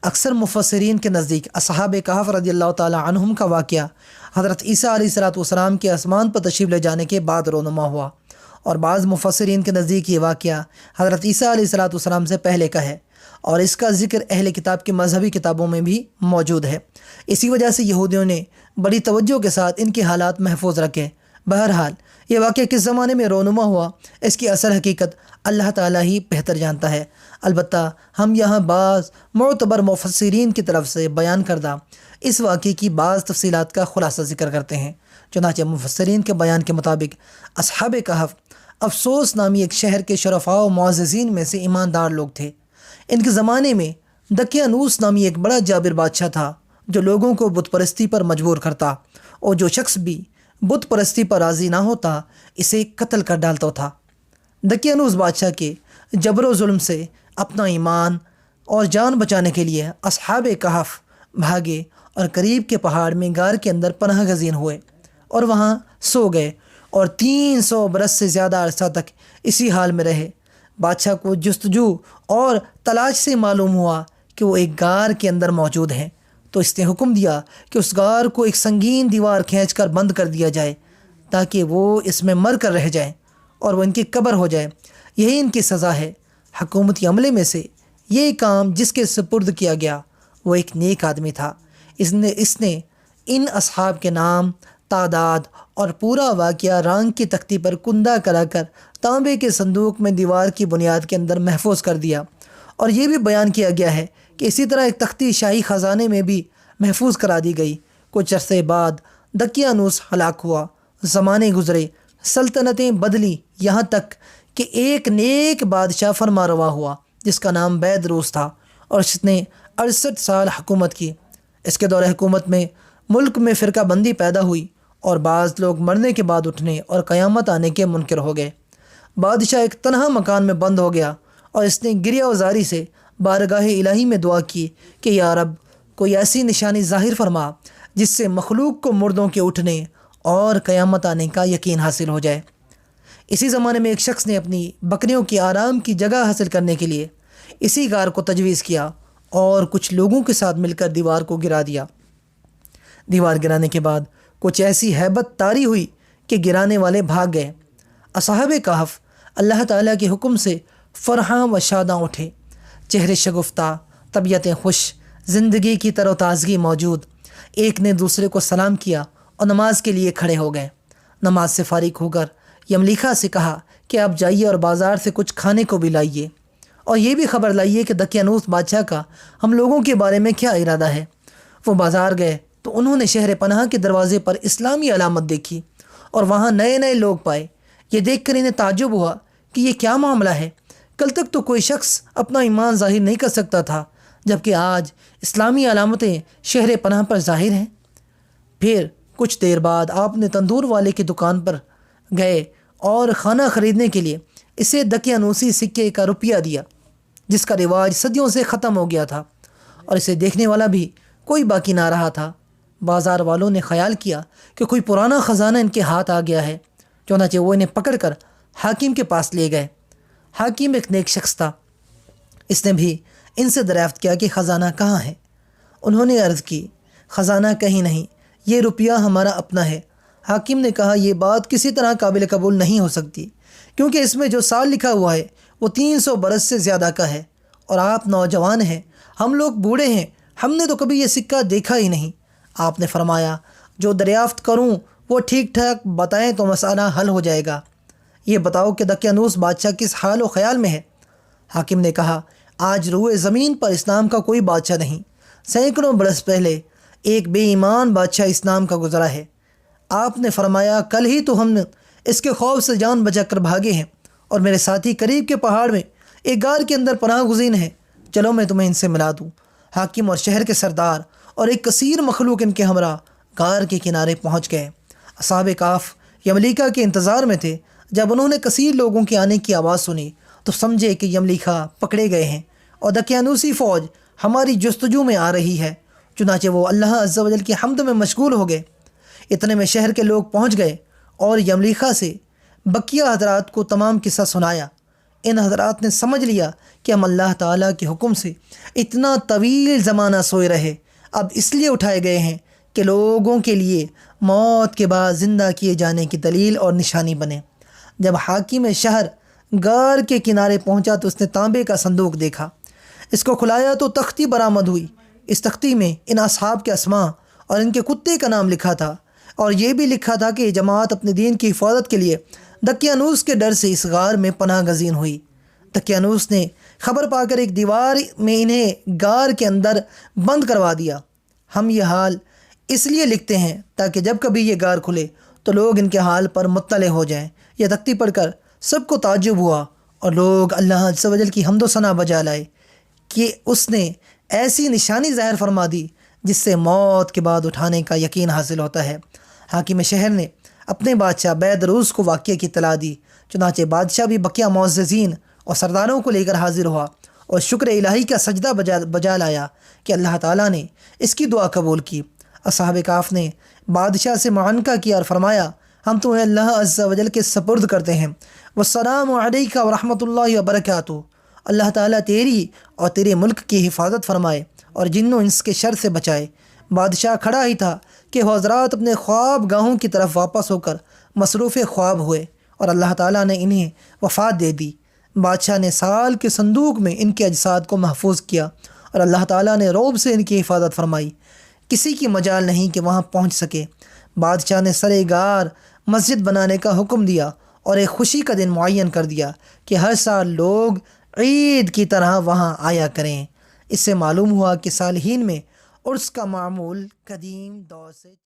اکثر مفسرین کے نزدیک اصحاب کہف رضی اللہ تعالیٰ عنہم کا واقعہ حضرت عیسیٰ علیہ السلام کے آسمان پر تشریف لے جانے کے بعد رونما ہوا، اور بعض مفسرین کے نزدیک یہ واقعہ حضرت عیسیٰ علیہ السلام سے پہلے کا ہے، اور اس کا ذکر اہل کتاب کی مذہبی کتابوں میں بھی موجود ہے۔ اسی وجہ سے یہودیوں نے بڑی توجہ کے ساتھ ان کے حالات محفوظ رکھے۔ بہرحال یہ واقعہ کس زمانے میں رونما ہوا، اس کی اصل حقیقت اللہ تعالیٰ ہی بہتر جانتا ہے۔ البتہ ہم یہاں بعض معتبر مفسرین کی طرف سے بیان کردہ اس واقعے کی بعض تفصیلات کا خلاصہ ذکر کرتے ہیں۔ چنانچہ مفسرین کے بیان کے مطابق اصحاب کہف افسوس نامی ایک شہر کے شرفاء و معززین میں سے ایماندار لوگ تھے۔ ان کے زمانے میں دقیانوس نامی ایک بڑا جابر بادشاہ تھا جو لوگوں کو بت پرستی پر مجبور کرتا، اور جو شخص بھی بت پرستی پر راضی نہ ہوتا اسے قتل کر ڈالتا تھا۔ دقیانوس بادشاہ کے جبر و ظلم سے اپنا ایمان اور جان بچانے کے لیے اصحاب کہف بھاگے اور قریب کے پہاڑ میں غار کے اندر پناہ گزین ہوئے اور وہاں سو گئے، اور 300 برس سے زیادہ عرصہ تک اسی حال میں رہے۔ بادشاہ کو جستجو اور تلاش سے معلوم ہوا کہ وہ ایک غار کے اندر موجود ہیں، تو اس نے حکم دیا کہ اس غار کو ایک سنگین دیوار کھینچ کر بند کر دیا جائے تاکہ وہ اس میں مر کر رہ جائیں اور وہ ان کی قبر ہو جائے۔ یہی ان کی سزا ہے۔ حکومتی عملے میں سے یہ کام جس کے سپرد کیا گیا وہ ایک نیک آدمی تھا۔ اس نے ان اصحاب کے نام، تعداد اور پورا واقعہ رانگ کی تختی پر کندہ کرا کر تانبے کے صندوق میں دیوار کی بنیاد کے اندر محفوظ کر دیا، اور یہ بھی بیان کیا گیا ہے کہ اسی طرح ایک تختی شاہی خزانے میں بھی محفوظ کرا دی گئی۔ کچھ عرصے بعد دقیانوس ہلاک ہوا، زمانے گزرے، سلطنتیں بدلی، یہاں تک کہ ایک نیک بادشاہ فرما روا ہوا جس کا نام بیدروس تھا، اور اس نے 68 سال حکومت کی۔ اس کے دور حکومت میں ملک میں فرقہ بندی پیدا ہوئی، اور بعض لوگ مرنے کے بعد اٹھنے اور قیامت آنے کے منکر ہو گئے۔ بادشاہ ایک تنہا مکان میں بند ہو گیا، اور اس نے گریہ وزاری سے بارگاہ الہی میں دعا کی کہ یا رب، کوئی ایسی نشانی ظاہر فرما جس سے مخلوق کو مردوں کے اٹھنے اور قیامت آنے کا یقین حاصل ہو جائے۔ اسی زمانے میں ایک شخص نے اپنی بکریوں کی آرام کی جگہ حاصل کرنے کے لیے اسی غار کو تجویز کیا اور کچھ لوگوں کے ساتھ مل کر دیوار کو گرا دیا۔ دیوار گرانے کے بعد کچھ ایسی ہیبت طاری ہوئی کہ گرانے والے بھاگ گئے۔ اصحاب کہف اللہ تعالیٰ کے حکم سے فرحاں و شاداں اٹھے، چہرے شگفتہ، طبیعتیں خوش، زندگی کی تر و تازگی موجود۔ ایک نے دوسرے کو سلام کیا اور نماز کے لیے کھڑے ہو گئے۔ نماز سے فارغ ہو کر یملیکا سے کہا کہ آپ جائیے اور بازار سے کچھ کھانے کو بھی لائیے، اور یہ بھی خبر لائیے کہ دقیانوس بادشاہ کا ہم لوگوں کے بارے میں کیا ارادہ ہے۔ وہ بازار گئے تو انہوں نے شہر پناہ کے دروازے پر اسلامی علامت دیکھی، اور وہاں نئے نئے لوگ پائے۔ یہ دیکھ کر انہیں تعجب ہوا کہ یہ کیا معاملہ ہے، کل تک تو کوئی شخص اپنا ایمان ظاہر نہیں کر سکتا تھا، جبکہ آج اسلامی علامتیں شہر پناہ پر ظاہر ہیں۔ پھر کچھ دیر بعد آپ نے تندور والے کی دکان پر گئے اور کھانا خریدنے کے لیے اسے دقیانوسی سکے کا روپیہ دیا، جس کا رواج صدیوں سے ختم ہو گیا تھا، اور اسے دیکھنے والا بھی کوئی باقی نہ رہا تھا۔ بازار والوں نے خیال کیا کہ کوئی پرانا خزانہ ان کے ہاتھ آ گیا ہے، چنانچہ وہ انہیں پکڑ کر حاکم کے پاس لے گئے۔ حاکم ایک نیک شخص تھا، اس نے بھی ان سے دریافت کیا کہ خزانہ کہاں ہے۔ انہوں نے عرض کی خزانہ کہیں نہیں، یہ روپیہ ہمارا اپنا ہے۔ حاکم نے کہا یہ بات کسی طرح قابل قبول نہیں ہو سکتی، کیونکہ اس میں جو سال لکھا ہوا ہے وہ 300 برس سے زیادہ کا ہے، اور آپ نوجوان ہیں، ہم لوگ بوڑھے ہیں، ہم نے تو کبھی یہ سکہ دیکھا ہی نہیں۔ آپ نے فرمایا جو دریافت کروں وہ ٹھیک ٹھاک بتائیں تو مسئلہ حل ہو جائے گا۔ یہ بتاؤ کہ دقیانوس بادشاہ کس حال و خیال میں ہے۔ حاکم نے کہا آج روئے زمین پر اسلام کا کوئی بادشاہ نہیں، سینکڑوں برس پہلے ایک بے ایمان بادشاہ اسلام کا گزرا ہے۔ آپ نے فرمایا کل ہی تو ہم اس کے خوف سے جان بچا کر بھاگے ہیں، اور میرے ساتھی قریب کے پہاڑ میں ایک غار کے اندر پناہ گزین ہیں، چلو میں تمہیں ان سے ملا دوں۔ حاکم اور شہر کے سردار اور ایک کثیر مخلوق ان کے ہمراہ غار کے کنارے پہنچ گئے۔ اصحاب کہف یملیکا کے انتظار میں تھے۔ جب انہوں نے کثیر لوگوں کے آنے کی آواز سنی تو سمجھے کہ یملیکا پکڑے گئے ہیں اور دقیانوسی فوج ہماری جستجو میں آ رہی ہے، چنانچہ وہ اللہ عز و جل کی حمد میں مشغول ہو گئے۔ اتنے میں شہر کے لوگ پہنچ گئے اور یملیکا سے بقیہ حضرات کو تمام قصہ سنایا۔ ان حضرات نے سمجھ لیا کہ ہم اللہ تعالیٰ کے حکم سے اتنا طویل زمانہ سوئے رہے، اب اس لیے اٹھائے گئے ہیں کہ لوگوں کے لیے موت کے بعد زندہ کیے جانے کی دلیل اور نشانی بنے۔ جب حاکم شہر غار کے کنارے پہنچا تو اس نے تانبے کا صندوق دیکھا، اس کو کھلایا تو تختی برآمد ہوئی۔ اس تختی میں ان اصحاب کے اسماء اور ان کے کتے کا نام لکھا تھا، اور یہ بھی لکھا تھا کہ یہ جماعت اپنے دین کی حفاظت کے لیے دقیانوس کے ڈر سے اس غار میں پناہ گزین ہوئی۔ دقیانوس نے خبر پا کر ایک دیوار میں انہیں غار کے اندر بند کروا دیا۔ ہم یہ حال اس لیے لکھتے ہیں تاکہ جب کبھی یہ غار کھلے تو لوگ ان کے حال پر مطلع ہو جائیں۔ یہ تختی پڑھ کر سب کو تعجب ہوا اور لوگ اللہ عز و جل کی حمد و ثنا بجا لائے کہ اس نے ایسی نشانی ظاہر فرما دی جس سے موت کے بعد اٹھانے کا یقین حاصل ہوتا ہے۔ حاکم شہر نے اپنے بادشاہ بیدروس کو واقعے کی اطلاع دی، چنانچہ بادشاہ بھی بقیہ معززین اور سرداروں کو لے کر حاضر ہوا اور شکر الہی کا سجدہ بجا لایا کہ اللہ تعالیٰ نے اس کی دعا قبول کی۔ اصحاب کہف نے بادشاہ سے معانقہ کیا اور فرمایا، ہم تمہیں اللہ عز و جل کے سپرد کرتے ہیں، والسلام علیک ورحمۃ اللہ وبرکاتہ۔ اللہ تعالیٰ تیری اور تیرے ملک کی حفاظت فرمائے اور جن و انس کے شر سے بچائے۔ بادشاہ کھڑا ہی تھا کہ وہ حضرات اپنے خواب گاہوں کی طرف واپس ہو کر مصروف خواب ہوئے اور اللہ تعالیٰ نے انہیں وفات دے دی۔ بادشاہ نے سال کے صندوق میں ان کے اجساد کو محفوظ کیا اور اللہ تعالیٰ نے رعب سے ان کی حفاظت فرمائی، کسی کی مجال نہیں کہ وہاں پہنچ سکے۔ بادشاہ نے سر غار مسجد بنانے کا حکم دیا اور ایک خوشی کا دن معین کر دیا کہ ہر سال لوگ عید کی طرح وہاں آیا کریں۔ اس سے معلوم ہوا کہ صالحین میں عرس کا معمول قدیم دور سے